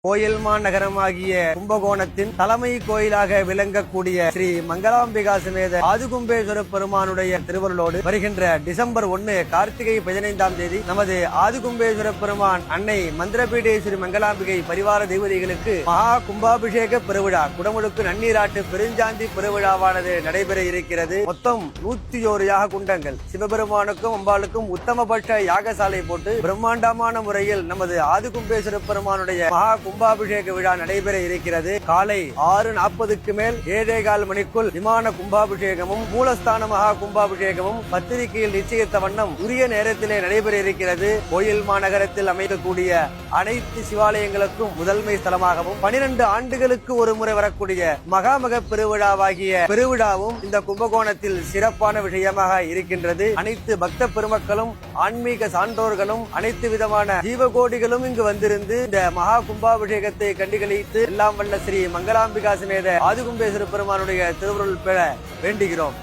கோயில்மா நகரமாகிய கும்பகோணத்தின் தலைமை கோயிலாக விளங்கக்கூடிய ஸ்ரீ மங்களாம்பிகா சமேத ஆதிகும்பேஸ்வர பெருமானுடைய திருவருளோடு வருகின்ற டிசம்பர் 1 கார்த்திகை 15ஆம் தேதி நமது ஆதிகும்பேஸ்வர பெருமான் அன்னை மந்திரபீடேஸ்வரி மங்களாம்பிகை பரிவார தெய்வதிகளுக்கு மகா கும்பாபிஷேக பெருவிழா குடமுழுக்கு நன்னீராட்டு பெருஞ்சாந்தி பெருவிழாவானது நடைபெற இருக்கிறது. மொத்தம் 101 யாக குண்டங்கள் சிவபெருமானுக்கும் அம்பாளுக்கும் உத்தமபட்ச யாகசாலை போட்டு பிரம்மாண்டமான முறையில் நமது ஆதிகும்பேஸ்வர பெருமானுடைய மகா கும்பாபிஷேக விழா நடைபெற இருக்கிறது. காலை 6:40க்கு மேல் 7:15 மணிக்குள் விமான கும்பாபிஷேகமும் மூலஸ்தான மகா கும்பாபிஷேகமும் பத்திரிகையில் நிச்சயித்த வண்ணம் உரிய நேரத்திலே நடைபெற இருக்கிறது. கோயில் மாநகரத்தில் அமைக்கக்கூடிய அனைத்து சிவாலயங்களுக்கும் முதன்மை ஸ்தலமாகவும் 12 ஆண்டுகளுக்கு ஒரு முறை வரக்கூடிய மகாமக பெருவிழாவாகிய பெருவிழாவும் இந்த கும்பகோணத்தில் சிறப்பான விஷயமாக இருக்கின்றது. அனைத்து பக்த பெருமக்களும் ஆன்மீக சான்றோர்களும் அனைத்து விதமான ஜீவகோடிகளும் இங்கு வந்திருந்து இந்த மகா கும்பாபிஷேகத்தை கண்டுகளித்து எல்லாம் வல்ல ஸ்ரீ மங்களாம்பிகா சமேத ஆதிகும்பேஸ்வர பெருமானுடைய திருவருள் பெற வேண்டுகிறோம்.